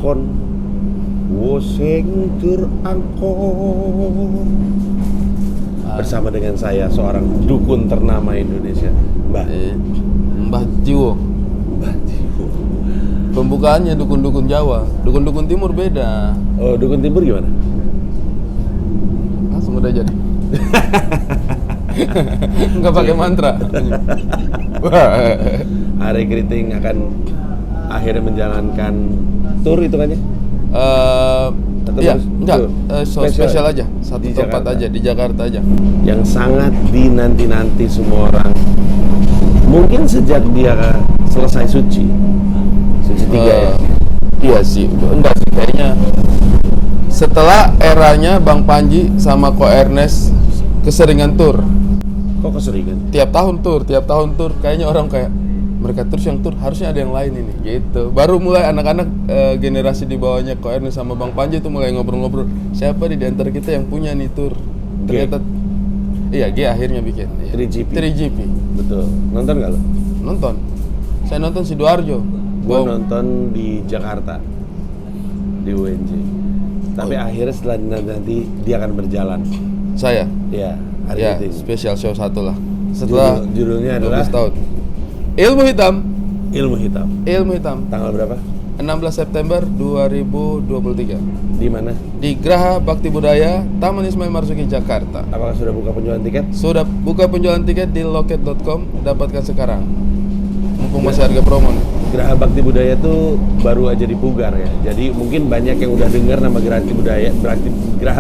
angkon, woseng tur angkon. Bersama dengan saya, seorang dukun ternama Indonesia, Mbah Jiwo. Mbah Jiwo. Pembukaannya dukun-dukun Jawa, dukun-dukun Timur beda. Oh, dukun Timur gimana? Langsung udah jadi. Nggak pakai mantra. Ari Kriting akan akhirnya menjalankan tur itu kan ya? Iya, enggak, spesial aja, satu di tempat Jakarta. aja, di Jakarta aja. Yang sangat dinanti-nanti semua orang. Mungkin sejak dia selesai suci 3 ya? Iya sih, enggak sih, kayaknya setelah eranya Bang Panji sama Ko Ernest keseringan tur. Kok keseringan? Tiap tahun tur, kayaknya orang kayak mereka terus yang tur, harusnya ada yang lain ini, gitu. Baru mulai anak-anak generasi di bawahnya Ko Ernest sama Bang Panji tuh mulai ngobrol-ngobrol, siapa di antara kita yang punya nih tur. Ternyata iya, G akhirnya bikin 3GP. Betul. Nonton nggak lo? Nonton. Saya nonton Sidoarjo. Gua nonton di Jakarta di UNJ. Tapi akhirnya setelah nanti dia akan berjalan. Saya? Ya, hari Ya, ini. spesial show 1 lah. Setelah Judulnya adalah 12 tahun. Ilmu Hitam. Ilmu Hitam. Tanggal berapa? 16 September 2023. Di mana? Di Graha Bakti Budaya, Taman Ismail Marzuki, Jakarta. Apakah sudah buka penjualan tiket? Sudah buka penjualan tiket di loket.com, dapatkan sekarang. Mumpung masih harga promo nih. Graha Bakti Budaya tuh baru aja dipugar ya. Jadi mungkin banyak yang udah dengar nama Graha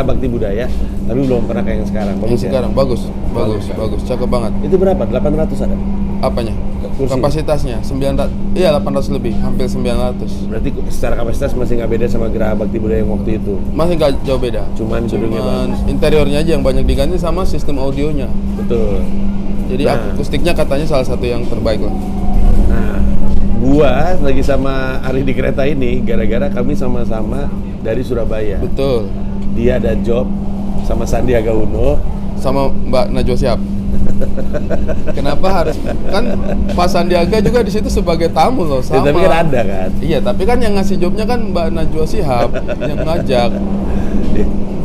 Bakti Budaya, tapi belum pernah kayak yang sekarang. Bagus Yang ya? sekarang bagus, cakep banget. Itu berapa? 800 ada? Apanya? Kursi. Kapasitasnya 800 lebih, hampir 900. Berarti secara kapasitas masih nggak beda sama Graha Bakti Budaya yang waktu itu. Masih nggak jauh beda. Cuman gedungnya bagus. Interiornya aja yang banyak diganti sama sistem audionya. Betul. Jadi akustiknya katanya salah satu yang terbaik lah. Nah, gua lagi sama Ari di kereta ini gara-gara kami sama-sama dari Surabaya. Betul. Dia ada job sama Sandiaga Uno, Sama Mbak Najwa Shihab. Kenapa harus kan Pak Sandiaga juga di situ sebagai tamu loh ya, sama. tapi kan ada kan. Iya, tapi kan yang ngasih jobnya kan Mbak Najwa Shihab yang ngajak.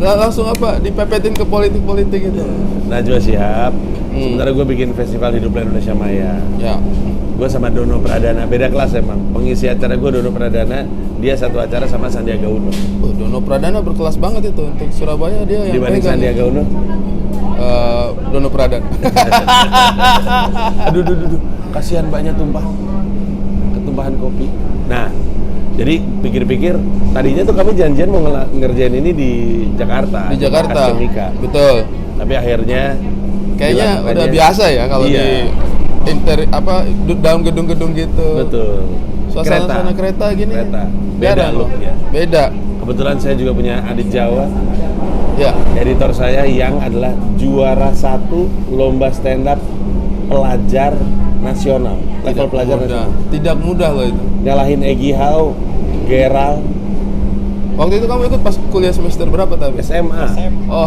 Langsung apa dipepetin ke politik itu. Najwa Shihab. Sementara gue bikin festival Hiduplah Indonesia Maya. Ya. Gue sama Dono Pradana, beda kelas emang. Pengisi acara gue Dono Pradana, dia satu acara sama Sandiaga Uno. Oh, Dono Pradana berkelas banget itu untuk Surabaya, dia yang Dibanding pegang. Sandiaga Uno? Dono Pradana. Aduh, kasihan banyak ketumpahan kopi. Nah, jadi pikir-pikir tadinya tuh kami janjian mau ngerjain ini di Jakarta. Di Jakarta. Akademika. Betul. Tapi akhirnya Kayaknya udah biasa ya kalau di dalam gedung-gedung gitu. Betul. Suasana kereta gini. Beda loh ya. Beda. Kebetulan saya juga punya adik Jawa. Ya. Editor saya yang adalah juara 1 lomba stand up pelajar nasional. Level pelajar nasional. Tidak mudah loh itu. Ngalahin Egy Hau, Geral. Waktu itu kamu ikut pas kuliah semester berapa tadi? SMA. Oh,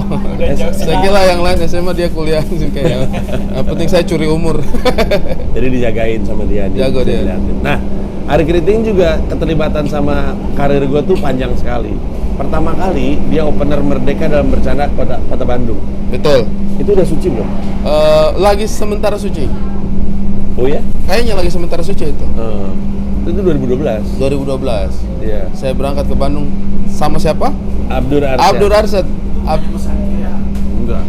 saya kira yang lain SMA dia kuliah sih kayaknya. Yang penting saya curi umur. Jadi dijagain sama dia. Jago dia. Nah, Ari Kriting juga keterlibatan sama karir gue tuh panjang sekali. Pertama kali dia opener Merdeka dalam bercanda Kota Bandung. Betul. Itu udah suci belum? Lagi sementara suci. Oh ya? Kayaknya lagi sementara suci itu. Itu 2012. 2012. Iya. Saya berangkat ke Bandung sama siapa? Abdur Arsyad. Abdur Arsyad. Enggak.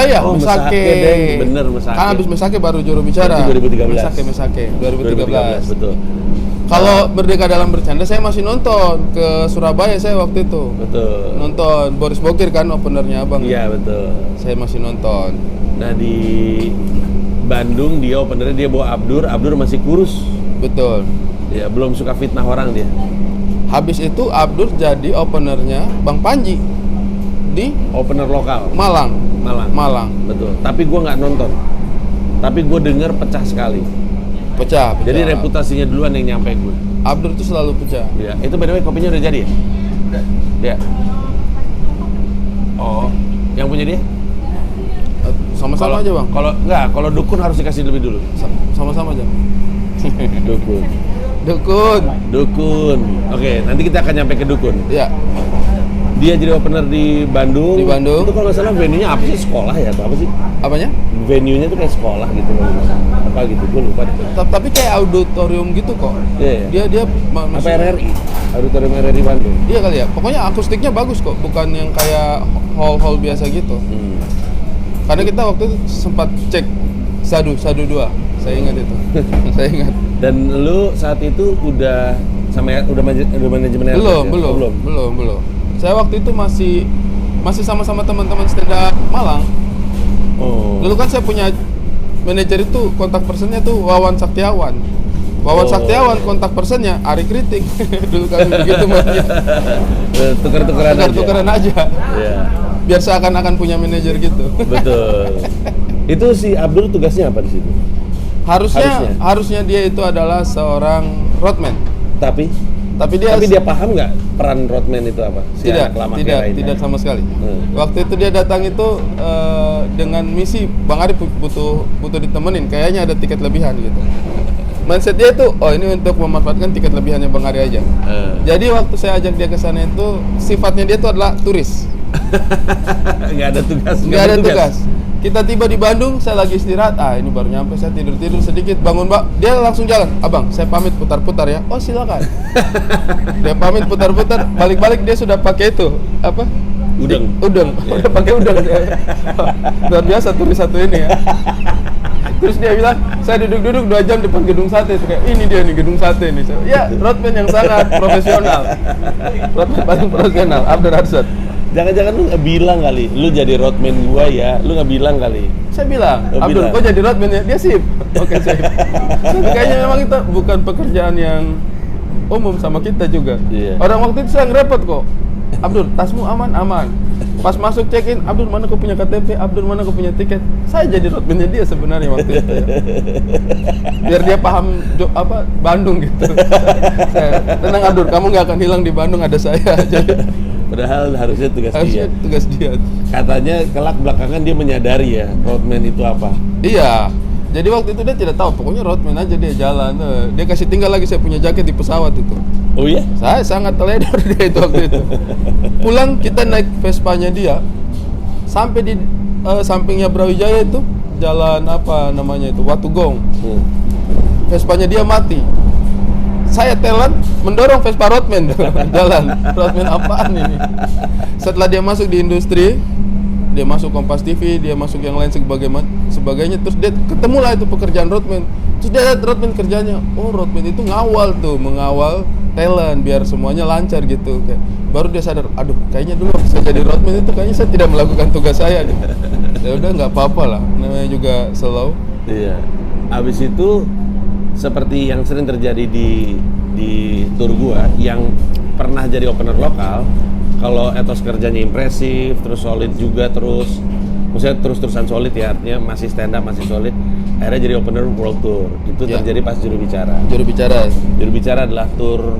Iya, Oh, Mesake. Bener, Mesake. Kan habis Mesake baru juru bicara. Berarti 2013. Mesake 2013. Betul. Kalau Merdeka dalam bercanda saya masih nonton ke Surabaya saya waktu itu. Betul. Nonton Boris Bokir kan openernya Abang. Iya, betul. Saya masih nonton. Nah, di Bandung dia openernya dia bawa Abdur masih kurus. Betul. Ya, belum suka fitnah orang dia. Habis itu Abdur jadi openernya Bang Panji di Opener lokal. Malang. Betul. Tapi gue nggak nonton. Tapi gue denger pecah sekali. Pecah. Jadi reputasinya duluan yang nyampe gue. Abdur itu selalu pecah. Ya, itu by the way kopinya udah jadi ya? Udah. Ya. Oh, yang punya dia? Sama-sama aja Bang. Kalau dukun harus dikasih lebih dulu. Sama-sama aja. Dukun. Dukun. Dukun. Oke, nanti kita akan nyampe ke Dukun. Ya, Dia jadi opener di Bandung. Di Bandung. Itu kalau nggak salah venue-nya apa sih? Sekolah ya atau apa sih? apanya? Venue-nya tuh kayak sekolah gitu loh. Apa gitu, gue lupa deh. Tapi kayak auditorium gitu kok. Iya, iya. Dia Apa maksudnya- RRI? Auditorium RRI Bandung. Iya kali ya. Pokoknya akustiknya bagus kok, bukan yang kayak hall biasa gitu. Karena kita waktu itu sempat cek Sadu 2. Saya ingat itu. Saya ingat. Dan lu saat itu udah udah manajemen RRI ya? Belum. Saya waktu itu masih sama-sama teman-teman stand up Malang. Oh. Dulu kan saya punya manajer itu, kontak personnya tuh Wawan Saktiawan. Wawan Oh. Saktiawan, kontak personnya Ari Kritik. Dulu kan begitu mainnya. Tuker-tukeran aja. Iya. Biar seakan-akan punya manajer gitu. Betul. Itu si Abdul tugasnya apa di situ? Harusnya dia itu adalah seorang roadman. Tapi dia paham nggak peran roadman itu apa? Si anak lama Kera ini? tidak sama sekali. Waktu itu dia datang itu dengan misi Bang Ari butuh ditemenin, kayaknya ada tiket lebihan gitu. Mindset dia itu, oh ini untuk memanfaatkan tiket lebihannya Bang Ari aja. Jadi waktu saya ajak dia ke sana itu sifatnya dia itu adalah turis. Nggak ada tugas. Nggak ada tugas. Kita tiba di Bandung, saya lagi istirahat. Ini baru nyampe, saya tidur sedikit, bangun Mbak. Dia langsung jalan. Abang, saya pamit putar-putar ya. Oh silakan. Dia pamit putar-putar, balik-balik dia sudah pakai itu apa? Udeng. Udah pakai udeng. Luar biasa turis satu ini ya. Terus dia bilang, saya duduk 2 jam depan gedung sate. Itu kayak, ini dia nih gedung sate nih. Ya, roadman yang sangat profesional. Roadman paling profesional, Abdur Arsyad. Jangan-jangan lu nggak bilang kali, lu jadi roadman gua ya, lu nggak bilang kali. Saya bilang, Oh, Abdul, bilang. kok jadi roadman ya? Dia sip. Oke, sip. Tapi kayaknya memang itu bukan pekerjaan yang umum sama kita juga. Iya. Orang waktu itu saya ngerepot kok. Abdul, tasmu aman. Pas masuk check-in, Abdul mana kau punya KTP? Abdul mana kau punya tiket? Saya jadi roadman-nya dia sebenarnya waktu itu ya. Biar dia paham Bandung gitu. Tenang Abdul, kamu nggak akan hilang di Bandung, ada saya. Jadi, Padahal harusnya tugas harusnya dia. tugas dia. Katanya kelak belakangan dia menyadari ya, roadman itu apa. Iya. Jadi waktu itu dia tidak tahu, pokoknya roadman aja dia jalan. Dia kasih tinggal lagi saya punya jaket di pesawat itu. Oh iya? Saya sangat teledor dia itu waktu itu. Pulang kita naik Vespanya dia sampai di sampingnya Brawijaya itu jalan apa namanya itu Watugong. Vespanya dia mati. Saya talent mendorong Vespa roadman jalan. Roadman apaan ini? Setelah dia masuk di industri, dia masuk Kompas TV, dia masuk yang lain sebagainya, terus dia ketemulah itu pekerjaan roadman. Terus dia lihat roadman kerjanya, oh roadman itu mengawal talent biar semuanya lancar gitu. Kayak baru dia sadar, aduh kayaknya dulu waktu saya jadi roadman itu kayaknya saya tidak melakukan tugas saya deh. Ya udah nggak apa-apa lah, namanya juga slow. Iya. Abis itu seperti yang sering terjadi di tour gua yang pernah jadi opener lokal, kalau etos kerjanya impresif, terus solid juga, maksudnya terus-terusan solid ya, artinya masih stand up, masih solid, akhirnya jadi opener world tour. Itu Ya. terjadi pas Juru Bicara. Juru bicara Adalah tour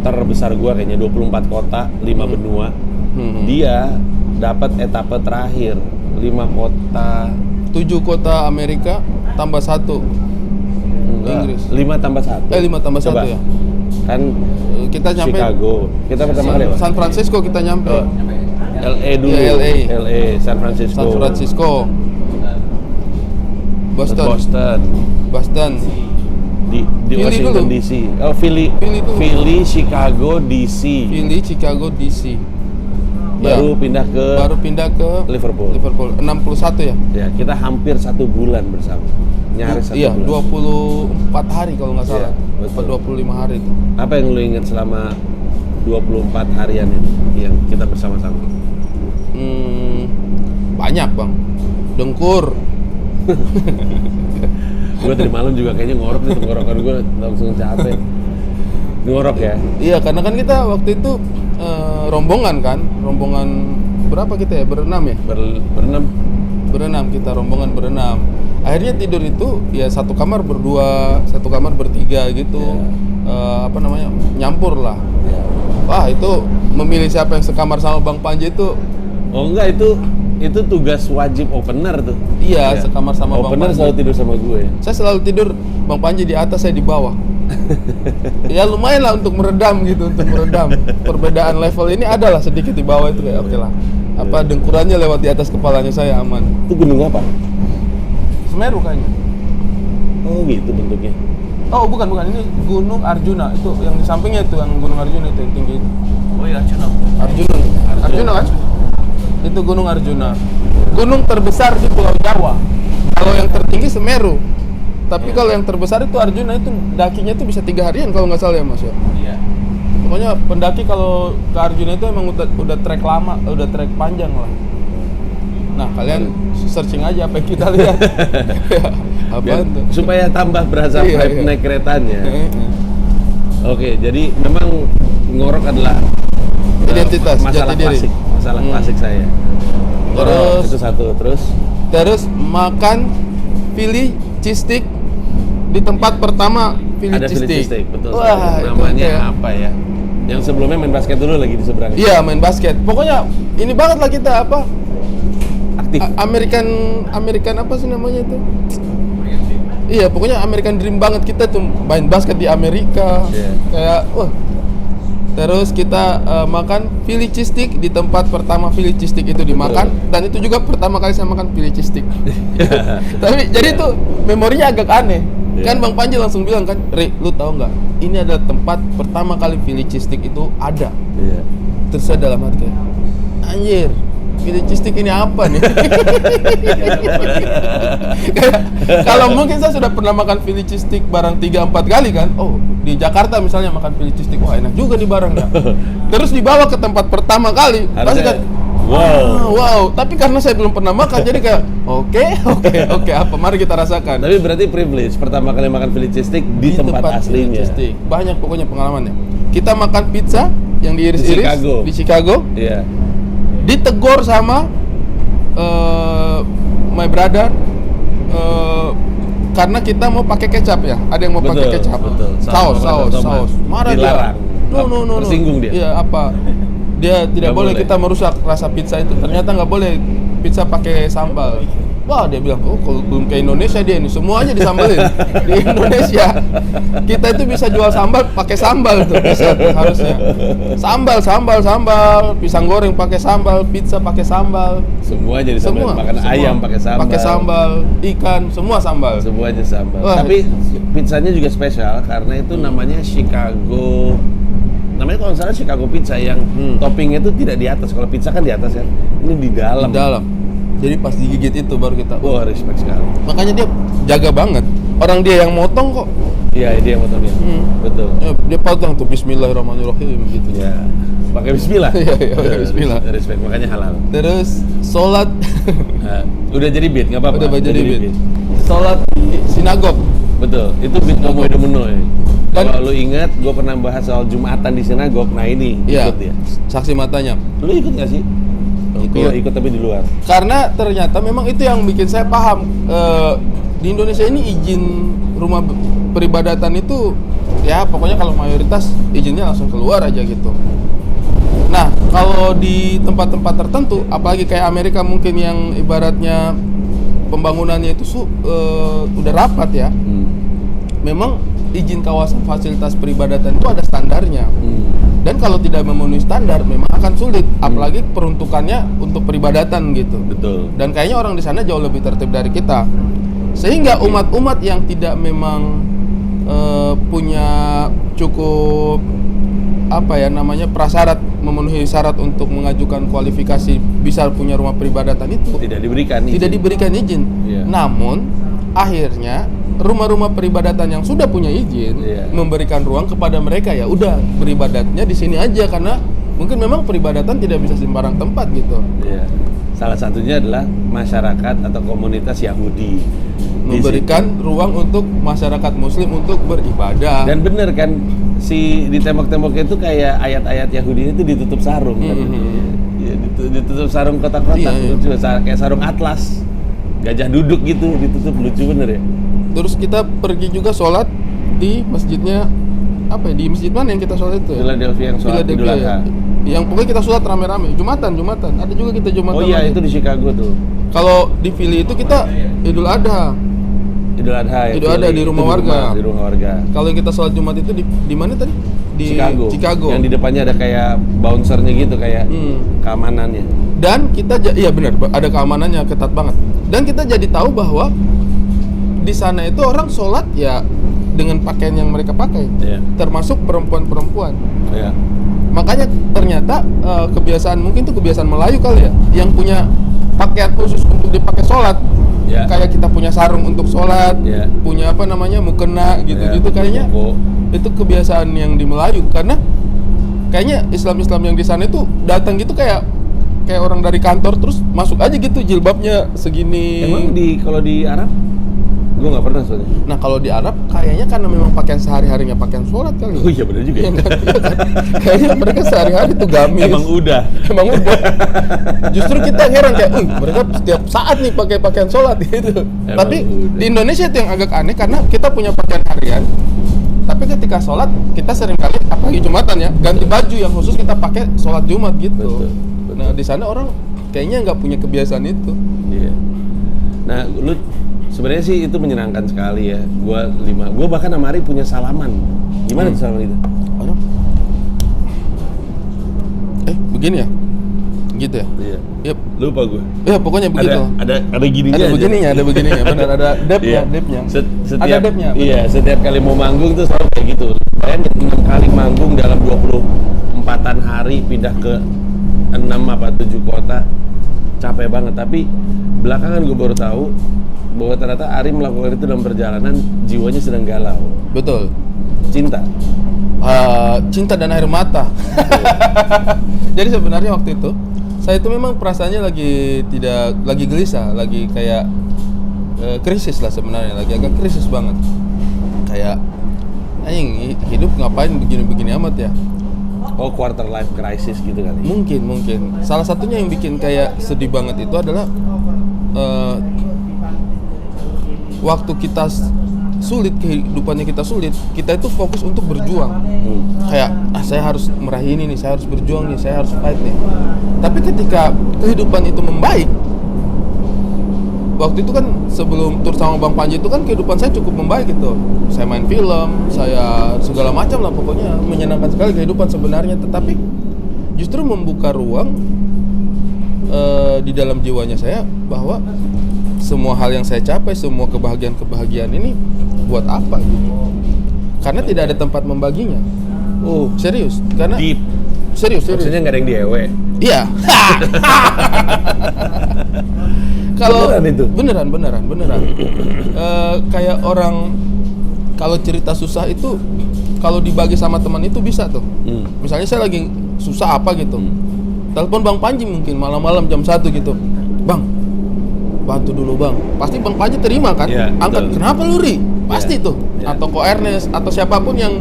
terbesar gua kayaknya, 24 kota, 5 benua. Dia dapat etape terakhir 5 kota 7 kota Amerika tambah 1 Inggris. 5 tambah 1. 5 tambah 1 ya. Kan Kita nyampe Chicago. Kita pertama kali apa? San Francisco kita nyampe. LA dulu. Ya, LA. San Francisco. Boston. Di Philly Washington dulu. DC. Oh, Philly dulu. Philly, Chicago, DC. Philly, Chicago, DC. Baru pindah ke Liverpool. 61 ya? Ya, kita hampir 1 bulan bersama. Nyaris 1 Iya, bulan. 24 hari kalau nggak salah. Iya, betul. 25 hari itu. Apa yang lu ingat selama 24 harian itu yang kita bersama-sama? Banyak bang. Dengkur. Gue tadi malam juga kayaknya ngorok nih, tenggorokan gue langsung capek. Ngorok ya? Iya, karena kan kita waktu itu rombongan berapa kita ya? Berenam ya? Berenam kita, rombongan berenam. Akhirnya tidur itu ya satu kamar berdua, satu kamar bertiga gitu. Nyampur lah. Ya. Wah itu memilih siapa yang sekamar sama Bang Panji itu. Oh enggak, itu itu tugas wajib opener tuh. Iya, sekamar sama Bang opener Panji. selalu tidur sama gue. Saya selalu tidur Bang Panji di atas, saya di bawah. Ya lumayan lah untuk meredam gitu, untuk meredam perbedaan level ini adalah sedikit di bawah itu kayak oke lah. Apa dengkurannya lewat di atas kepalanya saya aman. Itu gunung apa? Semeru kayaknya. Oh gitu bentuknya. Oh bukan, ini Gunung Arjuna, itu yang di sampingnya itu, yang Gunung Arjuna itu yang tinggi itu. Oh iya, Arjuna. Arjuna kan? Itu Gunung Arjuna. Gunung terbesar di Pulau Jawa. Kalau yang tertinggi Semeru. Tapi kalau yang terbesar itu Arjuna, itu dakinya itu bisa 3 harian kalau nggak salah ya Mas ya. Iya. Pokoknya pendaki kalau ke Arjuna itu emang udah trek lama, udah trek panjang lah. Nah kalian searching aja apa yang kita lihat. Apaan tuh? Supaya tambah berasa vibe naik keretanya. Oke, jadi memang ngorok adalah identitas, masalah jati diri. klasik, masalah klasik saya. Ngorok itu satu, terus makan Philly cheesesteak di tempat pertama Philly ada Philly cheesesteak. cheesesteak, betul. Wah, namanya apa ya? Yang sebelumnya main basket dulu lagi di seberang. Iya, main basket. Pokoknya ini banget lah kita apa? Aktif. American apa sih namanya itu? Iya, pokoknya American Dream banget kita tuh main basket di Amerika. Yeah. Kayak wah. Terus kita makan Philly cheesesteak di tempat pertama Philly cheesesteak itu dimakan. Betul. Dan itu juga pertama kali saya makan Philly cheesesteak. Tapi jadi tuh memorinya agak aneh. Yeah. Kan Bang Panji langsung bilang kan, "Ri, lu tahu nggak? Ini adalah tempat pertama kali Philly cheesesteak itu ada." Iya. Terus saya dalam hati kayak, anjir, Philly cheesesteak ini apa nih? Kalau mungkin saya sudah pernah makan Philly cheesesteak barang 3-4 kali kan. Oh, di Jakarta misalnya makan Philly cheesesteak, wah enak juga nih barangnya. Terus dibawa ke tempat pertama kali, pasti kan wow. Tapi karena saya belum pernah makan, jadi kayak oke, apa? Mari kita rasakan. Tapi berarti privilege pertama kali makan Philly cheesesteak di tempat aslinya. Cheesesteak. Banyak pokoknya pengalamannya. Kita makan pizza yang diiris-iris di Chicago. Iya. Ditegur sama my brother karena kita mau pakai kecap ya. Ada yang mau pakai kecap. Betul. Saus. Marah dilarang. dia. No. Tersinggung dia. Iya, apa? Dia tidak boleh kita merusak rasa pizza itu. Ternyata nggak boleh pizza pakai sambal. Wah, dia bilang, oh kalau belum ke Indonesia dia ini semuanya disambalin. Di Indonesia kita itu bisa jual sambal pakai sambal tuh, bisa tuh, harusnya. Sambal, pisang goreng pakai sambal, pizza pakai sambal. Semua jadi sambal. Makan semua. ayam pakai sambal. Pakai sambal, ikan, semua sambal. Semuanya sambal. Wah. Tapi pizzanya juga spesial karena itu namanya Chicago. Namanya kalau nggak salah Chicago Pizza yang toppingnya itu tidak di atas. Kalau pizza kan di atas kan. Ini di dalam. Di dalam. Jadi pas digigit itu baru kita. Wah, respect sekali. Makanya dia jaga banget. Orang dia yang motong kok. Iya, dia yang motongnya. Betul. Dia potong tuh Bismillahirrahmanirrahim gitu. Iya. Pakai bismillah. Iya, pakai bismillah. Respect, makanya halal. Terus sholat. Nah, udah jadi beat, nggak apa-apa. Udah jadi beat. Sholat di sinagog. Betul. Itu beat Momoy Demunoy. Dan- Kalau lu ingat, gue pernah bahas soal Jumatan di sinagog. Nah ini Iya. ikut dia. Saksi matanya. Lu ikut nggak sih? Ikut tapi di luar. Karena ternyata memang itu yang bikin saya paham. Di Indonesia ini izin rumah peribadatan itu ya pokoknya kalau mayoritas izinnya langsung keluar aja gitu. Nah, kalau di tempat-tempat tertentu, apalagi kayak Amerika mungkin yang ibaratnya pembangunannya itu udah rapat ya. Memang izin kawasan fasilitas peribadatan itu ada standarnya. Dan kalau tidak memenuhi standar memang akan sulit, apalagi peruntukannya untuk peribadatan gitu. Betul. Dan kayaknya orang di sana jauh lebih tertib dari kita. Sehingga umat-umat yang tidak memang punya cukup prasyarat memenuhi syarat untuk mengajukan kualifikasi bisa punya rumah peribadatan itu Tidak diberikan izin. Iya. Namun akhirnya rumah-rumah peribadatan yang sudah punya izin memberikan ruang kepada mereka, ya udah beribadatnya di sini aja karena mungkin memang peribadatan tidak bisa sembarang tempat gitu. Iya. Salah satunya adalah masyarakat atau komunitas Yahudi Memberikan ruang untuk masyarakat Muslim untuk beribadah. Dan bener kan, di tembok-temboknya itu kayak ayat-ayat Yahudi itu ditutup sarung kan. Ya, ditutup sarung kotak-kotak, Iya. lucu, kayak sarung atlas, gajah duduk gitu, ditutup, lucu bener ya. Terus kita pergi juga sholat di masjidnya di masjid mana yang kita sholat itu ya? Philadelphia yang sholat Idul Philadelphia, Adha. ya. Yang pokoknya kita sholat rame-rame. Jumatan. Ada juga kita Jumatan. Oh iya, lagi. itu di Chicago tuh. Kalau di Philly itu kita Idul Adha. Idul Adha ya. Idul Adha di rumah warga. Di rumah warga. Kalau yang kita sholat Jumat itu di mana tadi? Di Chicago. Yang di depannya ada kayak bouncernya gitu, kayak keamanannya. Dan kita iya benar, ada keamanannya ketat banget. Dan kita jadi tahu bahwa di sana itu orang sholat ya dengan pakaian yang mereka pakai, termasuk perempuan-perempuan. Iya. Makanya ternyata kebiasaan, mungkin itu kebiasaan Melayu kali ya, yang punya pakaian khusus untuk dipakai sholat. Kayak kita punya sarung untuk sholat, punya apa namanya mukena gitu-gitu, kayaknya itu kebiasaan yang di Melayu. Karena kayaknya Islam yang di sana itu datang gitu kayak orang dari kantor terus masuk aja gitu, jilbabnya segini. Emang kalau di Arab? Gue nggak pernah soalnya. Nah kalau di Arab kayaknya karena memang pakaian sehari-harinya pakaian sholat kali. Oh iya benar juga. Ya, kan? Kayaknya mereka sehari-hari tuh gamis. Emang udah. Justru kita heran kayak, mereka setiap saat nih pakai pakaian sholat gitu. Tapi udah. Di Indonesia itu yang agak aneh karena kita punya pakaian harian. Tapi ketika sholat kita sering kali, apalagi Jumatan ya, ganti baju yang khusus kita pakai sholat Jumat gitu. Betul. Nah di sana orang kayaknya nggak punya kebiasaan itu. Iya. Nah lu sebenarnya sih itu menyenangkan sekali ya. Gua bahkan sama Ari punya salaman. Gimana tuh salaman itu? Begini ya? Gitu ya? Iya. Yep. Lupa gue. Ya pokoknya begitu. Ada gininya. Ada begininya. Benar ada depnya. Setiap, ada depnya. Iya, setiap kali mau manggung tuh selalu kayak gitu. Bayangin 6 kali manggung dalam 24-an hari, pindah ke 6 apa 7 kota. Capek banget, tapi belakangan gue baru tahu bahwa ternyata Ari melakukan itu dalam perjalanan jiwanya sedang galau. Betul. Cinta. Cinta dan air mata. Jadi sebenarnya waktu itu saya itu memang perasaannya lagi gelisah, lagi kayak krisis lah sebenarnya, lagi agak krisis banget. Kayak anjing hidup ngapain begini-begini amat ya. Oh, quarter life crisis gitu kali. Mungkin. Salah satunya yang bikin kayak sedih banget itu adalah waktu kita sulit, kehidupannya kita sulit, kita itu fokus untuk berjuang. Kayak saya harus meraih ini nih, saya harus berjuang nih, saya harus fight nih. Tapi ketika kehidupan itu membaik, waktu itu kan sebelum tur sama Bang Panji itu kan kehidupan saya cukup membaik gitu. Saya main film, saya segala macam lah, pokoknya menyenangkan sekali kehidupan sebenarnya. Tetapi justru membuka ruang di dalam jiwanya saya bahwa semua hal yang saya capai, semua kebahagiaan ini buat apa gitu. Karena tidak ada tempat membaginya. Serius. Karena deep. Serius. Maksudnya nggak ada yang diewe. Iya. Kalau beneran. Kayak orang kalau cerita susah itu kalau dibagi sama teman itu bisa tuh. Misalnya saya lagi susah apa gitu. Telepon Bang Panji mungkin malam-malam jam 1 gitu. Bang, bantu dulu Bang. Pasti Bang Panji terima kan? Angkat. Betul. Kenapa lu Ri? Pasti tuh. Atau Ko Ernest atau siapapun yang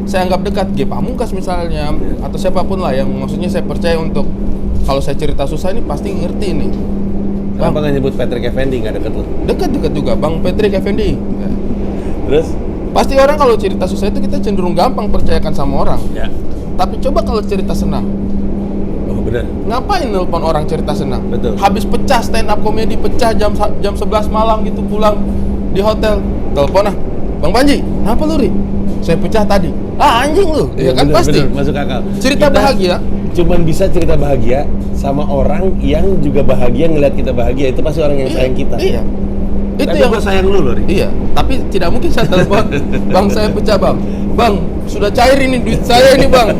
saya anggap dekat, G Pamungkas misalnya, atau siapapun lah yang maksudnya saya percaya untuk kalau saya cerita susah ini pasti ngerti nih. Kenapa nggak nyebut Patrick Effendi, nggak deket lu? Dekat juga, Bang Patrick Effendi. Terus? Pasti orang kalau cerita susah itu kita cenderung gampang percayakan sama orang. Tapi coba kalau cerita senang. Bener. Ngapain nelpon orang cerita senang? Betul. Habis pecah stand up komedi, pecah jam 11 malam gitu pulang di hotel, telepon Bang Panji, kenapa lu Ri? Saya pecah tadi. Anjing lu. Ya kan bener, pasti. Bener, masuk akal. Cerita kita bahagia. Cuman bisa cerita bahagia sama orang yang juga bahagia ngeliat kita bahagia. Itu pasti orang yang sayang kita. Iya. Itu tapi yang gua sayang lu Ri. Iya. Tapi tidak mungkin saya telepon, Bang saya pecah Bang. Bang, sudah cair ini duit saya ini Bang.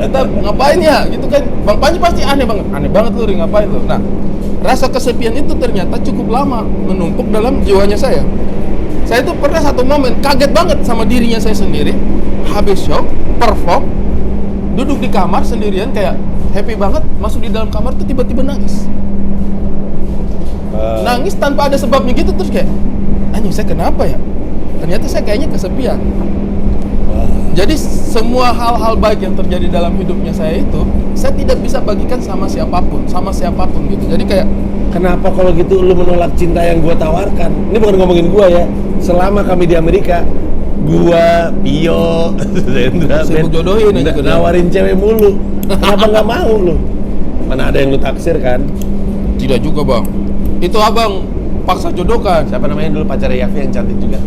Kita ngapain ya? Gitu kan. Bang Panji pasti aneh banget. Aneh banget lu Ri, ngapain lu? Nah, rasa kesepian itu ternyata cukup lama menumpuk dalam jiwanya saya. Saya tuh pernah satu momen kaget banget sama dirinya saya sendiri. Habis show, perform, duduk di kamar sendirian kayak happy banget, masuk di dalam kamar tuh tiba-tiba nangis. Nangis tanpa ada sebabnya gitu, terus kayak anjing saya kenapa ya? Ternyata saya kayaknya kesepian. Jadi semua hal-hal baik yang terjadi dalam hidupnya saya itu saya tidak bisa bagikan sama siapapun gitu. Jadi kayak kenapa kalau gitu lu menolak cinta yang gua tawarkan? Ini bukan ngomongin gua ya. Selama kami di Amerika, Gua, Pio, Zendra, Sibuk jodohin aja ke dia. nawarin cewek mulu. Kenapa nggak mau lu? Mana ada yang lu taksir kan? Tidak juga bang. Itu abang paksa jodohkan. Siapa namanya dulu pacarnya Yafi yang cantik juga?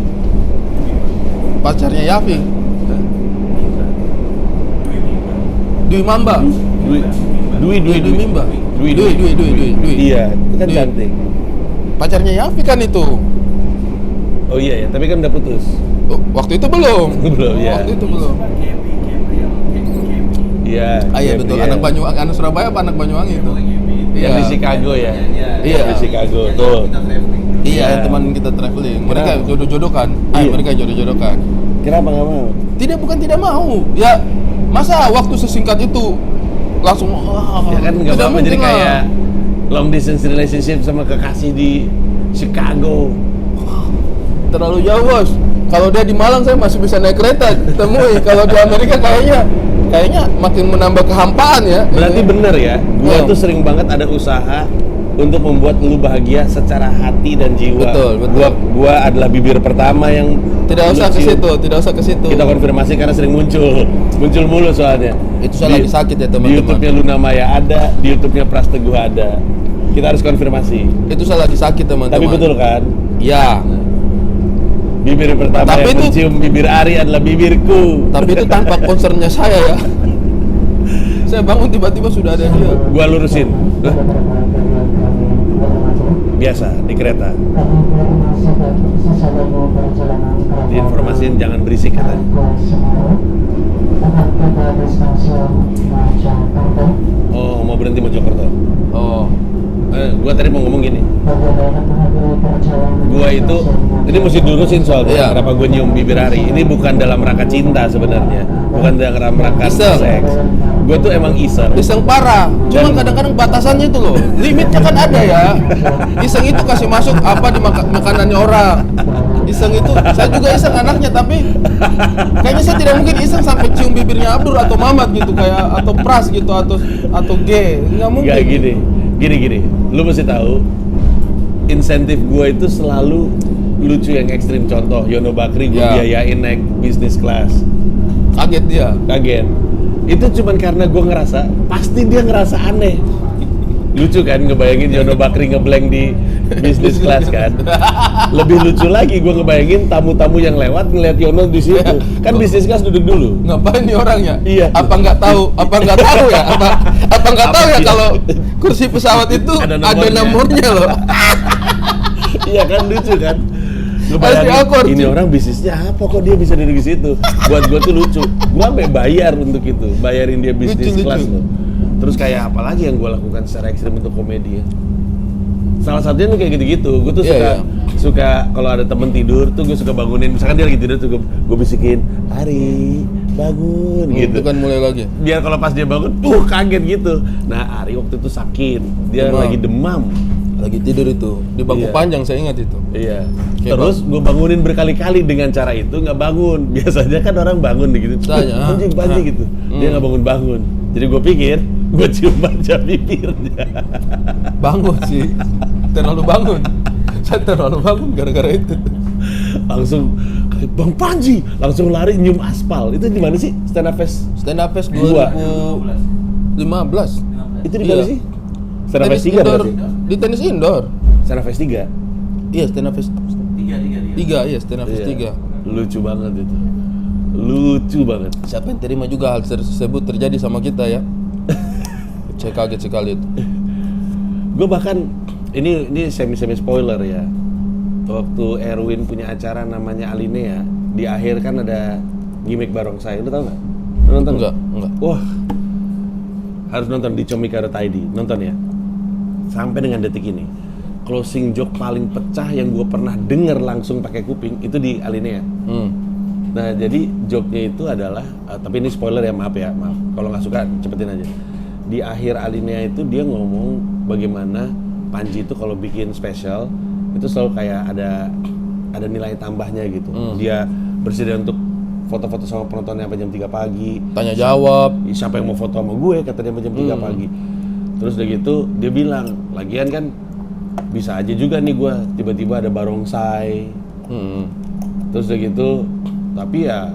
Pacarnya Yafi. Dwi Mamba. Dwi Mimba. Dwi. Iya, itu kan Dwi. cantik. Pacarnya Yafi kan itu. Oh iya ya, tapi kan udah putus. Oh, waktu itu belum. Belum, ya. Waktu itu belum. Iya. Iya betul. iya. Anak Banyuwangi, anak Surabaya apa anak Banyuwangi itu? Yang di Chicago ya. Iya. Di Chicago, tuh. Iya, Iya. teman kita traveling. Mereka Kenapa? jodoh-jodohkan. Iya. Mereka jodoh-jodohkan. Kenapa nggak mau? Tidak, bukan tidak mau. Ya, masa waktu sesingkat itu langsung Ya kan nggak tidak apa-apa, mungkin jadi lah. kayak long distance relationship sama kekasih di Chicago. Terlalu jauh bos. Kalau dia di Malang saya masih bisa naik kereta temui. Kalau di Amerika kayaknya makin menambah kehampaan ya. Berarti bener ya, gua Oh. tuh sering banget ada usaha untuk membuat lu bahagia secara hati dan jiwa. Betul, betul. Gua adalah bibir pertama yang Tidak usah lu ke cium. situ, tidak usah ke situ. Kita konfirmasi karena sering muncul mulu soalnya. Itu saya lagi sakit ya, Di teman-teman. YouTube-nya Luna Maya ada, di YouTube-nya Pras Teguh ada. Kita harus konfirmasi. Itu saya lagi sakit teman-teman. Tapi betul kan? Ya. Bibir pertama Tapi yang itu- mencium bibir Ari adalah bibirku. Tapi itu tanpa concernnya saya ya. Saya bangun tiba-tiba sudah ada dia. Gua lurusin. Lah, biasa di kereta. Diinformasiin jangan berisik katanya. Oh, mau berhenti Mojokerto. Oh. Gua tadi mau ngomong gini. Gua itu ini mesti dilurusin soalnya Iya. kenapa gua nyium bibir Ari. Ini bukan dalam rangka cinta sebenarnya, bukan dalam rangka Iseng. seks. Gua tuh emang iseng. Iseng parah. Cuma Dan- kadang-kadang batasannya itu loh. Limitnya kan ada ya. Iseng itu kasih masuk apa di makanannya orang. Iseng itu, saya juga iseng anaknya, tapi kayaknya saya tidak mungkin iseng sampai cium bibirnya Abdur atau Mamat gitu, kayak atau Pras gitu atau G. Nggak mungkin. Gak gini. Lu mesti tahu insentif gua itu selalu lucu yang ekstrim. Contoh Yono Bakri gua Ya. biayain naik bisnis kelas. Kaget dia. Kaget. Itu cuman karena gue ngerasa pasti dia ngerasa aneh. Lucu kan ngebayangin Yono Bakri ngeblank di bisnis kelas kan. Lebih lucu lagi gue ngebayangin tamu-tamu yang lewat ngeliat Yono di situ. Kan bisnis kelas duduk dulu. Ngapain nih orangnya? Iya. Apa nggak tahu? Apa nggak tahu ya? Apa nggak tahu ya Apa kalau kursi pesawat itu Ada ada nomornya. nomornya loh. Iya kan lucu kan. Lu Pasti bayangin, awkward, ini cuy. orang bisnisnya apa kok dia bisa duduk di situ. Buat gue tuh lucu. Gue sampai bayar untuk itu, bayarin dia bisnis Lucu, kelas lucu. loh. Terus kayak apa lagi yang gue lakukan secara ekstrim untuk komedi ya? Salah satunya tuh kayak gitu-gitu. Gue tuh Iya, suka iya. suka kalau ada temen tidur tuh gue suka bangunin. Misalkan dia lagi tidur tuh gue bisikin, Ari bangun gitu. Itu kan mulai lagi. Biar kalau pas dia bangun, kaget gitu. Nah Ari waktu itu sakit, dia Demam. lagi demam. Lagi tidur itu di bangku Iya. panjang, saya ingat itu. Iya. Kayak Terus gue bangunin berkali-kali dengan cara itu nggak bangun. Biasanya kan orang bangun gitu. Tanya, Anjing gitu. Dia nggak bangun-bangun. Jadi gue pikir gue cium aja bibirnya. Bangun sih. Terlalu bangun. Saya terlalu bangun gara-gara itu. Langsung kayak Bang Panji langsung lari nyium aspal. Itu di mana sih? Stand Up Fest. Stand Up Fest Dua. 2015. Itu di mana Iya. sih? Stand Up Fest 3 indoor, berarti. di tenis indoor. Stand Up Fest 3. Iya, Stand Up Fest 3, iya, Stand Up Fest 3. Lucu banget itu. Lucu banget. Siapa yang terima juga hal tersebut terjadi sama kita ya? Saya kaget sekali itu. Gue bahkan ini semi spoiler ya. Waktu Erwin punya acara namanya Alinea, di akhir kan ada gimmick barongsai. Lu tau nggak? Lu nonton? Enggak. Wah, harus nonton di Comika.id. Nonton ya. Sampai dengan detik ini, closing joke paling pecah yang gue pernah denger langsung pakai kuping itu di Alinea. Nah, jadi joke-nya itu adalah, tapi ini spoiler ya, maaf. Kalau nggak suka cepetin aja. Di akhir Alinea itu dia ngomong bagaimana Panji itu kalau bikin spesial itu selalu kayak ada nilai tambahnya gitu. Dia bersedia untuk foto-foto sama penontonnya sampai jam 3 pagi. Tanya jawab. Siapa yang mau foto sama gue, kata dia sampai jam 3 pagi. Terus udah gitu dia bilang, lagian kan bisa aja juga nih gue tiba-tiba ada barongsai. Terus udah gitu Tapi ya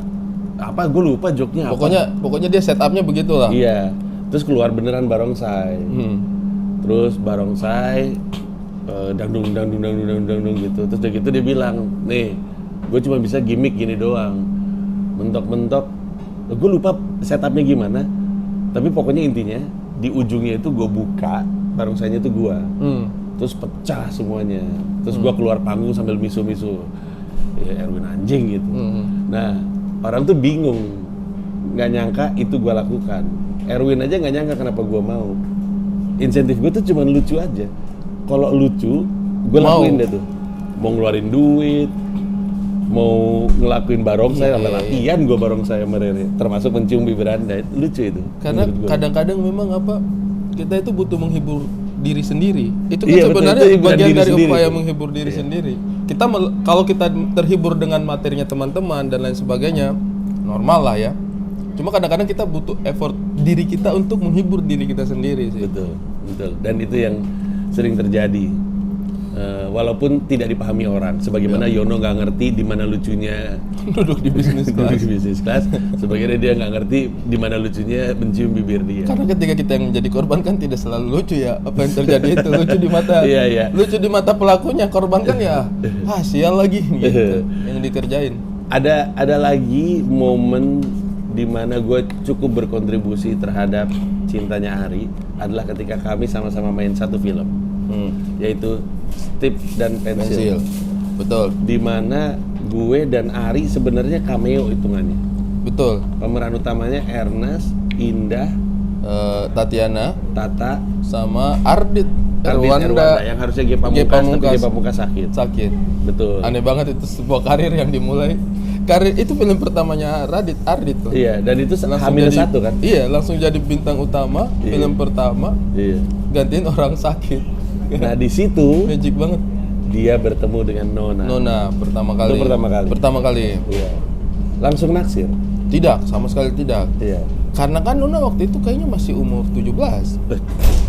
apa gue lupa joknya apa. Pokoknya dia setupnya begitulah. Iya. Terus keluar beneran barongsai. Terus barongsai dangdung gitu. Terus udah gitu dia bilang, "Nih, gue cuma bisa gimmick gini doang. Mentok-mentok." Gue lupa setupnya gimana. Tapi pokoknya intinya di ujungnya itu gue buka, barongsainya itu gue. Terus pecah semuanya. Terus gue keluar panggung sambil misu-misu. Ya Erwin anjing gitu. Nah, orang tuh bingung. Nggak nyangka itu gue lakukan. Erwin aja nggak nyangka kenapa gue mau. Insentif gue tuh cuma lucu aja. Kalau lucu, gue lakuin deh tuh. Mau ngeluarin duit, mau ngelakuin barongsai, sampai latihan gue barongsai sama Rere. Termasuk mencium bibir Anda, lucu itu. Karena kadang-kadang memang kita itu butuh menghibur diri sendiri. Itu kan sebenarnya betul, bagian dari sendiri, upaya menghibur diri sendiri. Kalau kita terhibur dengan materinya teman-teman dan lain sebagainya, normal lah ya. Cuma kadang-kadang kita butuh effort diri kita untuk menghibur diri kita sendiri sih. Betul. Dan itu yang sering terjadi. Walaupun tidak dipahami orang. Sebagaimana Yono nggak ngerti di mana lucunya duduk di bisnis kelas. Sebagaimana dia nggak ngerti di mana lucunya mencium bibir dia. Karena ketika kita yang menjadi korban kan tidak selalu lucu ya. Apa yang terjadi itu lucu di mata. Lucu di mata pelakunya, korban kan ya. Sial lagi gitu yang dikerjain. Ada lagi momen di mana gue cukup berkontribusi terhadap cintanya Ari adalah ketika kami sama-sama main satu film, yaitu Stip dan Pensil. Betul. Di mana gue dan Ari sebenarnya cameo hitungannya. Betul. Pemeran utamanya Ernest, Indah, Tatiana, Tata, sama Ardit Erwanda yang harusnya G Pamungkas sakit. Betul. Aneh banget itu sebuah karir yang dimulai. Karir itu film pertamanya Ardit tuh. Iya, dan itu H-1 kan? Iya, langsung jadi bintang utama film pertama. Iya. Gantiin orang sakit. Nah, di situ magic banget. Dia bertemu dengan Nona pertama kali. Pertama kali. Iya. Langsung naksir? Tidak, sama sekali tidak. Iya. Karena kan Nona waktu itu kayaknya masih umur 17.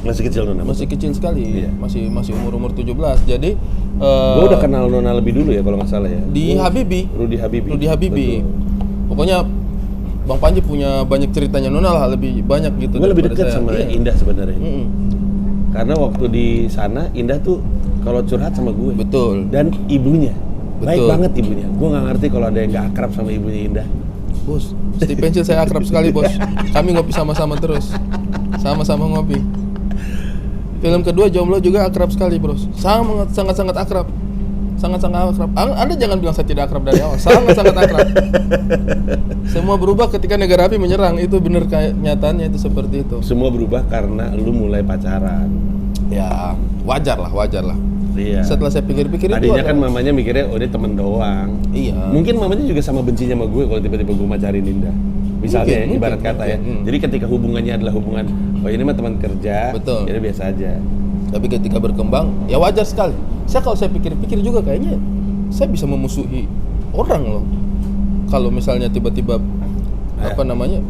Masih kecil Nona? Masih kecil sekali. Iya. Masih umur 17. Jadi gue udah kenal Nona lebih dulu ya kalau nggak salah ya. Di Rudy Habibie. Betul. Pokoknya Bang Panji punya banyak ceritanya Nona lah, lebih banyak gitu. Gue lebih dekat sama Indah sebenarnya. Karena waktu di sana Indah tuh kalau curhat sama gue. Betul. Dan ibunya. Baik banget ibunya. Gue nggak ngerti kalau ada yang nggak akrab sama ibunya Indah. Bos, Steve Pensil saya akrab sekali bos. Kami ngopi sama-sama terus. Sama-sama ngopi. Film kedua Jomblo juga akrab sekali bros. Sangat-sangat akrab. Sangat-sangat akrab. Anda jangan bilang saya tidak akrab dari awal. Sangat-sangat akrab. Semua berubah ketika negara api menyerang. Itu benar kenyataannya itu seperti itu. Semua berubah karena lu mulai pacaran. Ya wajar lah. Iya. Setelah saya pikir-pikir tadinya kan mamanya mikirnya dia temen doang. Iya. Mungkin mamanya juga sama bencinya sama gue kalau tiba-tiba gue macarin Indah. Misalnya mungkin, ibarat kata ya. Jadi ketika hubungannya adalah hubungan ini mah teman kerja, jadi biasa aja. Tapi ketika berkembang, ya wajar sekali. Kalau saya pikir-pikir juga kayaknya saya bisa memusuhi orang loh. Kalau misalnya tiba-tiba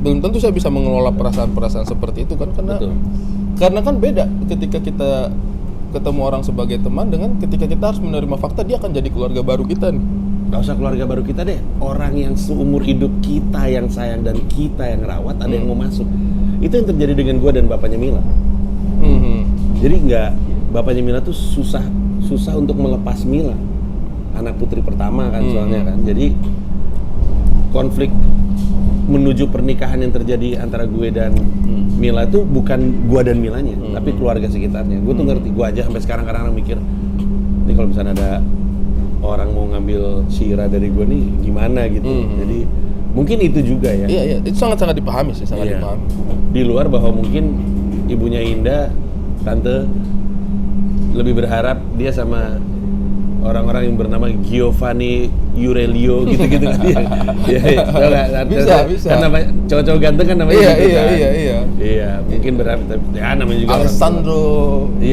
belum tentu saya bisa mengelola perasaan-perasaan seperti itu kan karena kan beda ketika kita ketemu orang sebagai teman dengan ketika kita harus menerima fakta dia akan jadi keluarga baru kita nih. Gak usah keluarga baru kita deh, orang yang seumur hidup kita yang sayang dan kita yang rawat ada yang mau masuk. Itu yang terjadi dengan gue dan bapaknya Mila. Jadi bapaknya Mila tuh susah untuk melepas Mila, anak putri pertama kan soalnya kan. Jadi konflik menuju pernikahan yang terjadi antara gue dan Mila itu bukan gue dan Milanya, tapi keluarga sekitarnya. Gue tuh ngerti, gue aja sampai sekarang kadang-kadang mikir, ini kalau misalnya ada orang mau ngambil Syira dari gue nih gimana gitu. Jadi mungkin itu juga ya. Iya, itu sangat-sangat dipahami sih, dipahami. Di luar bahwa mungkin ibunya Indah, tante lebih berharap dia sama orang-orang yang bernama Giovanni Aurelio gitu-gitu kan. Iya. Bisa. Kan namanya cowok-cowok ganteng kan namanya gitu kan. Iya, mungkin berharap ya namanya juga Alessandro di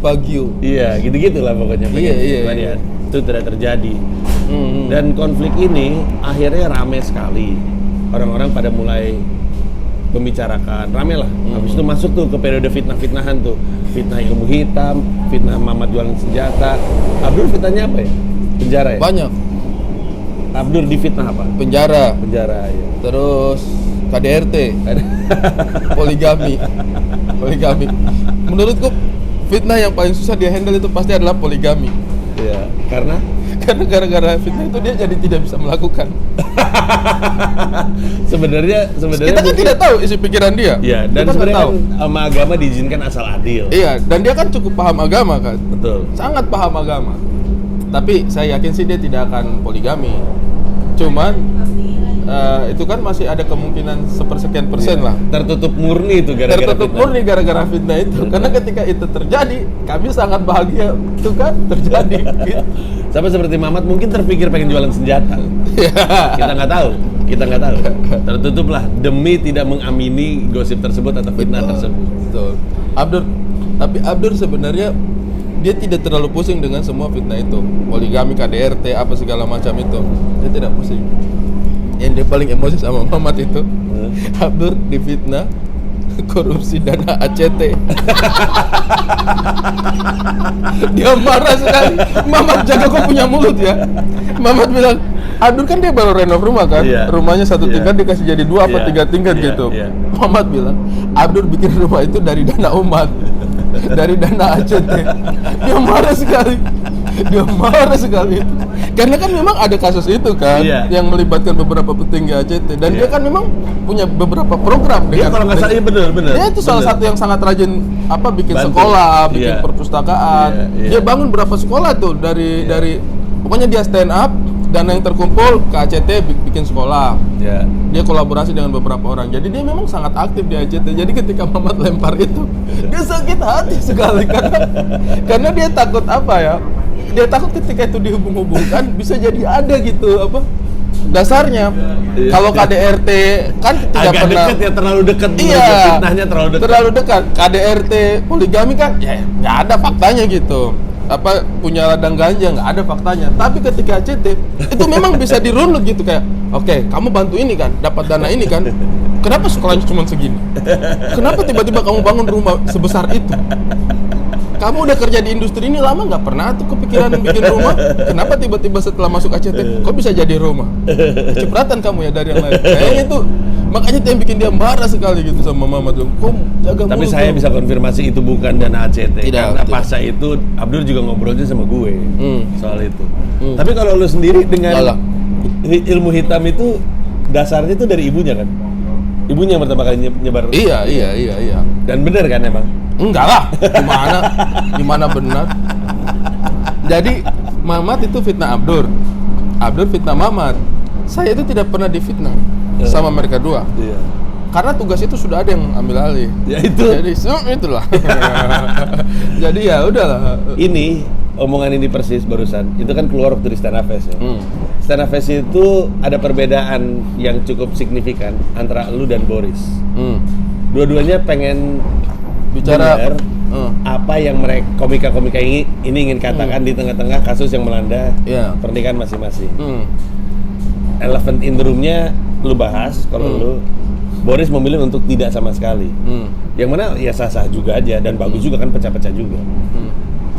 Baggio. Iya, gitu-gitu lah pokoknya. Iya. Itu tidak terjadi. Dan konflik ini akhirnya rame sekali. Orang-orang pada mulai membicarakan, rame lah. Habis itu masuk tuh ke periode fitnah-fitnahan tuh. Fitnah ilmu hitam, fitnah Mamat jualan senjata. Abdul fitnahnya apa ya? Penjara ya? Banyak. Abdur difitnah apa? penjara, Ya. terus KDRT, poligami. Menurutku fitnah yang paling susah dia handle itu pasti adalah poligami. Iya, karena Karena gara-gara fitnah itu dia jadi tidak bisa melakukan. sebenarnya Kita kan tidak tahu isi pikiran dia. Iya, dan Kita nggak sebenarnya tahu. kan sama agama diizinkan asal adil. Iya, dan dia kan cukup paham agama kan. Betul. Sangat paham agama. Tapi saya yakin sih dia tidak akan poligami. Cuman itu kan masih ada kemungkinan sepersekian persen lah. Tertutup murni itu gara-gara Tertutup fitnah. murni gara-gara fitnah itu. Karena ketika itu terjadi, kami sangat bahagia itu kan terjadi. Sama seperti Mamat mungkin terpikir pengen jualan senjata. Kita nggak tahu. Tertutuplah demi tidak mengamini gosip tersebut atau fitnah tersebut. Betul. Tapi Abdur sebenarnya dia tidak terlalu pusing dengan semua fitnah itu. Poligami, KDRT, apa segala macam itu. Dia tidak pusing. Yang dia paling emosi sama Mamat itu Abdur difitnah korupsi dana ACT. Dia marah sekali. Mamat, jaga kau punya mulut ya. Mamat bilang, Abdur kan dia baru renov rumah kan. Iya. Rumahnya 1 Iya. tingkat dikasih jadi 2 apa Iya. 3 tingkat Iya. gitu. Iya. Mamat bilang, Abdur bikin rumah itu dari dana umat, dari dana ACT. Dia marah sekali. Karena kan memang ada kasus itu kan, Iya. yang melibatkan beberapa petinggi ACT. Dan Iya. dia kan memang punya beberapa program. Dia kalau nggak salah, iya benar. Dia itu salah satu yang sangat rajin bikin Bantu. sekolah, bikin Iya. perpustakaan. Iya, iya. Dia bangun berapa sekolah tuh dari pokoknya dia stand up, dana yang terkumpul ke ACT bikin sekolah. Ya. Dia kolaborasi dengan beberapa orang. Jadi dia memang sangat aktif di ACT. Jadi ketika Mamat lempar itu, dia sakit hati sekali karena dia takut dia takut ketika itu dihubung-hubungkan bisa jadi ada gitu dasarnya. Iya. Kalau KDRT kan tidak Agak pernah dekat ya, terlalu dekat. Iya, Fitnahnya terlalu dekat. terlalu dekat. KDRT poligami kan ya nggak ada faktanya gitu. Punya ladang ganja nggak ada faktanya. Tapi ketika ACT itu memang bisa dirunut gitu kayak, oke, kamu bantu ini kan, dapat dana ini kan. Kenapa sekolahnya cuma segini? Kenapa tiba-tiba kamu bangun rumah sebesar itu? Kamu udah kerja di industri ini lama nggak pernah tuh kepikiran bikin rumah? Kenapa tiba-tiba setelah masuk ACT kok bisa jadi rumah? Kecipratan kamu ya dari yang lain. Kayaknya itu makanya itu yang bikin dia marah sekali gitu sama Mama tuh. Kok jaga Tapi mulut saya dong?" bisa konfirmasi itu bukan dana ACT. Tidak, Karena tidak. pasca itu Abdur juga ngobrolnya sama gue soal itu. Hmm. Tapi kalau lu sendiri dengan Yalah. ilmu hitam itu dasarnya itu dari ibunya kan? Ibunya yang pertama kali nyebar. Iya. Dan benar kan emang? Enggak lah, gimana benar. Jadi Mamat itu fitnah Abdur fitnah Mamat. Saya itu tidak pernah difitnah sama mereka dua. Iya. Karena tugas itu sudah ada yang ambil alih. Ya itu. Jadi itulah. Jadi ya udahlah. Ini omongan ini persis barusan. Itu kan keluar waktu di Stand Up Fest ya. Stand Up Fest itu ada perbedaan yang cukup signifikan antara lu dan Boris. Dua-duanya pengen Bicara benar apa yang mereka komika-komika ini ingin katakan di tengah-tengah kasus yang melanda Iya. pernikahan masing-masing. Elephant in the room-nya lu bahas kalau lu. Boris memilih untuk tidak sama sekali. Yang mana ya sah-sah juga aja dan bagus juga kan, pecah-pecah juga.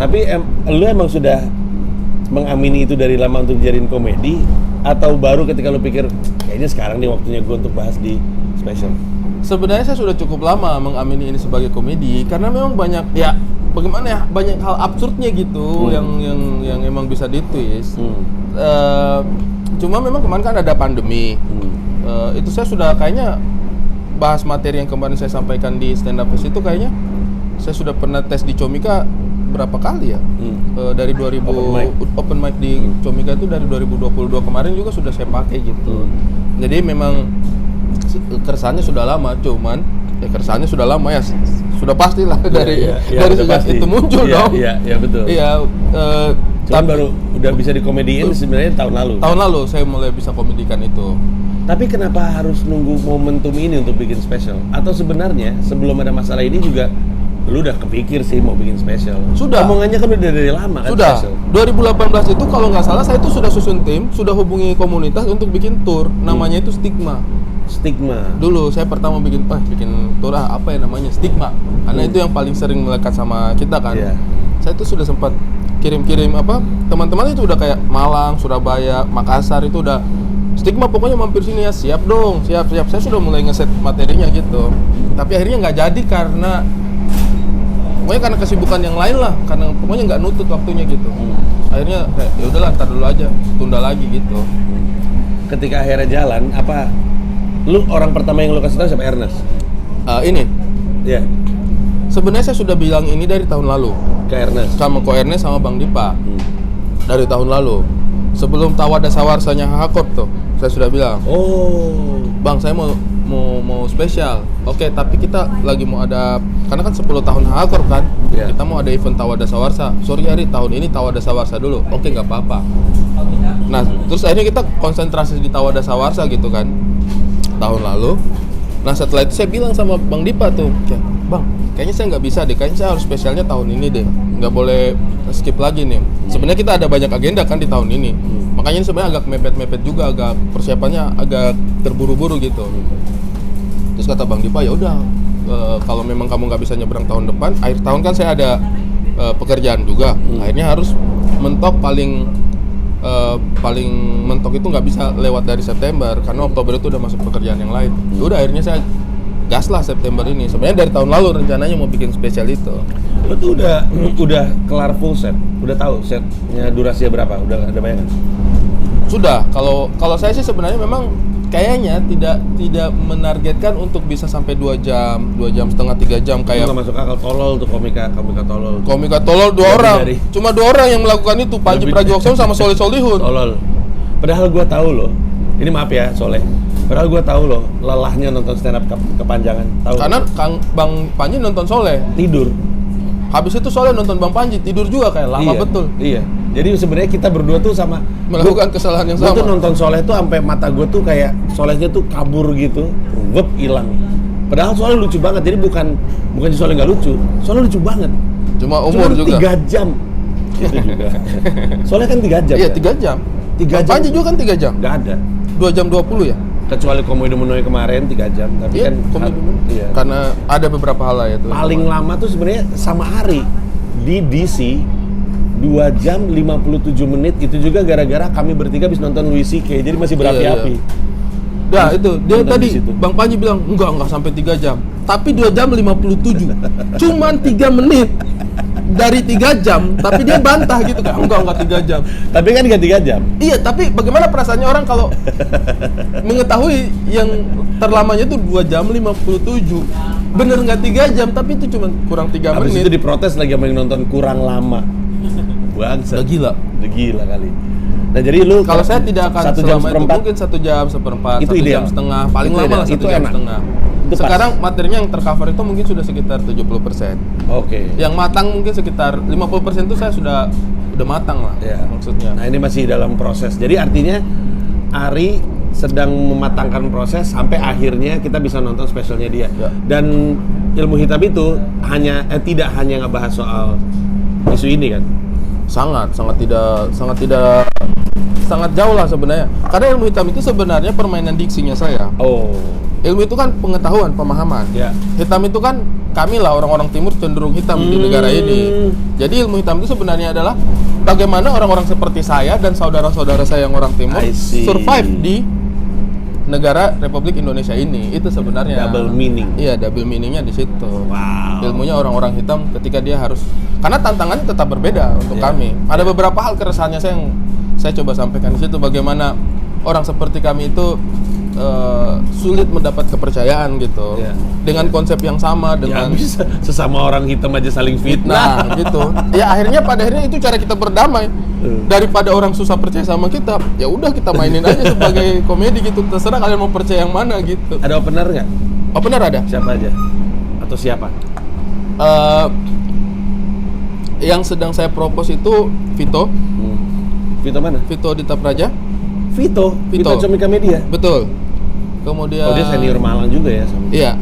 Tapi lu emang sudah mengamini itu dari lama untuk dijadiin komedi, atau baru ketika lu pikir kayaknya sekarang nih waktunya gue untuk bahas di special? Sebenarnya saya sudah cukup lama mengamini ini sebagai komedi karena memang banyak banyak hal absurdnya gitu yang emang bisa ditwist. Cuma memang kemarin kan ada pandemi. Itu saya sudah kayaknya bahas materi yang kemarin saya sampaikan di stand up fest itu kayaknya saya sudah pernah tes di Comika berapa kali ya? Dari 2000 open mic di Comika itu dari 2022 kemarin juga sudah saya pakai gitu. Jadi memang keresahannya sudah lama, cuman keresahannya sudah lama ya, sudah pastilah dari sejak pasti. itu muncul dong. Iya betul. Iya. Cuman baru udah bisa dikomediin sebenarnya tahun lalu. Tahun lalu saya mulai bisa komedikan itu. Tapi kenapa harus nunggu momentum ini untuk bikin special? Atau sebenarnya sebelum ada masalah ini juga lu udah kepikir sih mau bikin special? Sudah. Omongannya kan udah dari lama kan Sudah. special. 2018 itu kalau nggak salah saya itu sudah susun tim, sudah hubungi komunitas untuk bikin tour. Namanya itu Stigma. Dulu saya pertama bikin tour apa ya namanya, Stigma. Karena itu yang paling sering melekat sama kita kan. Iya. Saya itu sudah sempat kirim apa teman-teman itu udah kayak Malang, Surabaya, Makassar itu udah stigma pokoknya mampir sini ya, siap dong, siap. Saya sudah mulai ngeset materinya gitu. Tapi akhirnya nggak jadi karena pokoknya karena kesibukan yang lain lah, karena pokoknya nggak nutut waktunya gitu. Akhirnya kayak ya udahlah, ntar dulu aja, tunda lagi gitu. Ketika akhirnya jalan, apa lu orang pertama yang lu kasih tahu siapa? Ernest? Ini Iya. sebenarnya saya sudah bilang ini dari tahun lalu Ke Ernest. sama Ko Ernest sama Bang Dipa. Dari tahun lalu sebelum Tawada Sawarsanya Hakop tuh saya sudah bilang, Oh. Bang, saya mau spesial. Oke, tapi kita lagi mau ada, karena kan 10 tahun Hakor kan. Iya. Kita mau ada event Tawada Sawarsa. Sorry Ari, tahun ini Tawada Sawarsa dulu. Oke, nggak apa-apa. Nah, terus akhirnya kita konsentrasi di Tawada Sawarsa gitu kan. Tahun lalu. Nah, setelah itu saya bilang sama Bang Dipa tuh, Bang, kayaknya saya nggak bisa deh. Kayaknya saya harus spesialnya tahun ini deh. Nggak boleh skip lagi nih. Sebenarnya kita ada banyak agenda kan di tahun ini. Makanya ini sebenarnya agak mepet-mepet juga, agak persiapannya agak terburu-buru gitu. Terus kata Bang Dipa, ya udah, kalau memang kamu nggak bisa nyebrang tahun depan, akhir tahun kan saya ada pekerjaan juga. Akhirnya harus mentok paling mentok itu nggak bisa lewat dari September karena Oktober itu udah masuk pekerjaan yang lain. Ya udah, akhirnya saya gas lah September ini. Sebenarnya dari tahun lalu rencananya mau bikin spesial itu. Lu tuh udah kelar full set, udah tahu setnya durasinya berapa, udah ada bayangan? Sudah, kalau saya sih sebenarnya memang kayaknya tidak menargetkan untuk bisa sampai 2 jam setengah 3 jam kayak Nggak masuk akal, tolol tuh komika tolol. Komika tolol 2 orang. Cuma 2 orang yang melakukan itu, Panji Pragiwaksono sama Soleh Solihun. Tolol. Padahal gua tahu loh. Ini maaf ya, Soleh. Padahal gua tahu loh lelahnya nonton stand up kepanjangan. Tahu? Karena Bang Panji nonton Soleh, tidur. habis itu Soleh nonton Bang Panji, tidur juga kayak lama Iya, betul. Iya. Jadi sebenarnya kita berdua tuh sama Melakukan kesalahan yang Gue sama. tuh nonton Soleh tuh sampai mata gue tuh kayak Solehnya tuh kabur gitu, wep hilang. Padahal Soleh lucu banget. Jadi bukan Soleh nggak lucu, Soleh lucu banget. Cuma umur Cuman juga. 3 jam. Itu juga. Soleh kan 3 jam. Iya, kan? 3 jam. 3 Bang jam. Panji juga kan 3 jam. Nggak ada. 2 jam 20 ya? Kecuali Komodo Menoy kemarin 3 jam. Tapi Iya, kan iya. karena ada beberapa hal lah ya tuh. Paling lama tuh sebenarnya sama Ari di DC 2 jam 57 menit. Itu juga gara-gara kami bertiga habis nonton Louis C.K. Jadi masih berapi-api. Nah itu, dia Nonton tadi di situ. Bang Panji bilang enggak sampai 3 jam. Tapi 2 jam 57. Cuman 3 menit dari 3 jam, tapi dia bantah gitu kan. Enggak 3 jam. Tapi kan nggak 3 jam. Iya, tapi bagaimana perasaannya orang kalau mengetahui yang terlamanya itu 2 jam 57. Bener nggak 3 jam, tapi itu cuma kurang 3 Habis menit. itu diprotes lagi sama yang nonton kurang lama. Bangsa. Udah gila. Udah gila kali. Nah jadi lu Kalau saya tidak akan 1 jam selama itu, seperempat. mungkin 1 jam seperempat, Itu 1 jam ideal. setengah, paling Itu lama ideal. lah 1 Itu jam enak. setengah. Itu pas. Sekarang materinya yang tercover itu mungkin sudah sekitar 70%. Oke. Yang matang mungkin sekitar 50% itu saya sudah matang lah, Ya. maksudnya. Nah ini masih dalam proses. Jadi artinya Ari sedang mematangkan proses sampai akhirnya kita bisa nonton spesialnya dia. Ya. Dan ilmu hitam itu tidak hanya ngebahas soal isu ini kan. Sangat jauh lah sebenarnya. Karena ilmu hitam itu sebenarnya permainan diksinya saya. Oh. Ilmu itu kan pengetahuan, pemahaman. Ya. Hitam itu kan kami lah orang-orang timur cenderung hitam di negara ini. Jadi ilmu hitam itu sebenarnya adalah bagaimana orang-orang seperti saya dan saudara-saudara saya yang orang timur I see. survive di negara Republik Indonesia ini. Itu sebenarnya Double meaning. Iya, double meaningnya di situ. Wow. Ilmunya orang-orang hitam ketika dia harus, karena tantangannya tetap berbeda untuk Iya. kami. Ada beberapa hal keresahannya saya yang saya coba sampaikan di situ, bagaimana orang seperti kami itu sulit mendapat kepercayaan gitu. Iya. Dengan konsep yang sama Ya dengan bisa sesama orang hitam aja saling fitnah. nah gitu. Ya pada akhirnya itu cara kita berdamai. Daripada orang susah percaya sama kita, ya udah kita mainin aja sebagai komedi gitu. Terserah kalian mau percaya yang mana gitu. Ada opener nggak? Opener ada. Siapa aja? Atau siapa? Yang sedang saya propose itu Vito Vito mana? Dita Praja. Vito Comika Media. Betul. Kemudian Oh dia senior Malang juga ya sama. Iya,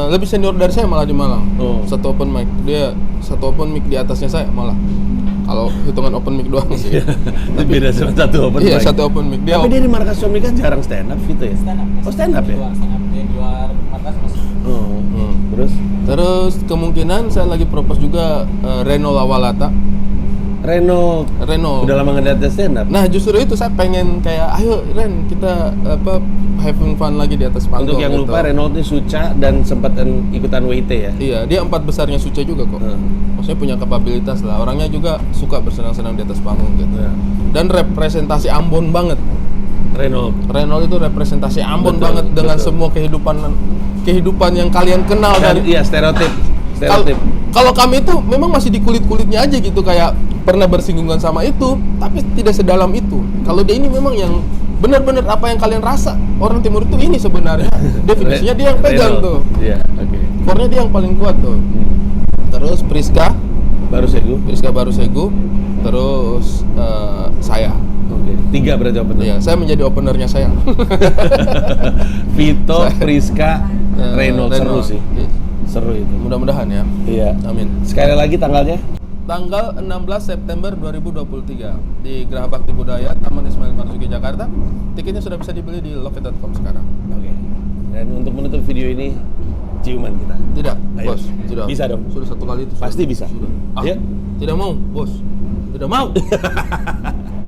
lebih senior dari saya malah di Malang. Oh. Satu open mic. Dia satu open mic di atasnya saya malah. Kalau hitungan open mic doang sih. Itu beda sama satu open Iya, mic. satu open mic. Tapi dia di markas Comika jarang stand up Vito ya? Oh stand up ya? Dia di luar markas mas. Oh. Terus? Terus kemungkinan saya lagi propose juga Reno Lawalata. Renault. Renault. Udah lama nggak lihat dia stand up. Nah justru itu saya pengen kayak, ayo Ren kita having fun lagi di atas panggung. Untuk yang gitu. lupa, Renault ini Suca dan sempat ikutan WT ya. Iya, dia 4 besarnya Suca juga kok. Maksudnya punya kapabilitas lah. Orangnya juga suka bersenang-senang di atas panggung gitu. Ya. Dan representasi Ambon banget. Renault itu representasi Ambon Betul, banget dengan betul. semua kehidupan yang kalian kenal dan dari iya stereotip. Kalau kami itu memang masih di kulit-kulitnya aja gitu, kayak pernah bersinggungan sama itu, tapi tidak sedalam itu. Kalau dia ini memang yang benar-benar apa yang kalian rasa orang timur itu ini sebenarnya definisinya dia yang pegang tuh. Iya, oke. Core-nya dia yang paling kuat tuh. Terus Priska baru Segu, terus saya. Oke. 3 berarti opener. Iya, saya menjadi openernya saya. Vito, Priska, Renault seru sih. Iya. Seru itu. Mudah-mudahan ya. Iya. Amin. Sekali lagi tanggalnya? Tanggal 16 September 2023 di Geraha Bakti Budaya Taman Ismail Marzuki Jakarta. Tiketnya sudah bisa dibeli di loket.com sekarang. Oke. Dan untuk menutup video ini, ciuman kita. Tidak, Ayo. bos. Tidak. Bisa dong. Sudah 1 kali itu. Pasti bisa. Sudah. Ayo. Tidak mau, bos. Tidak mau.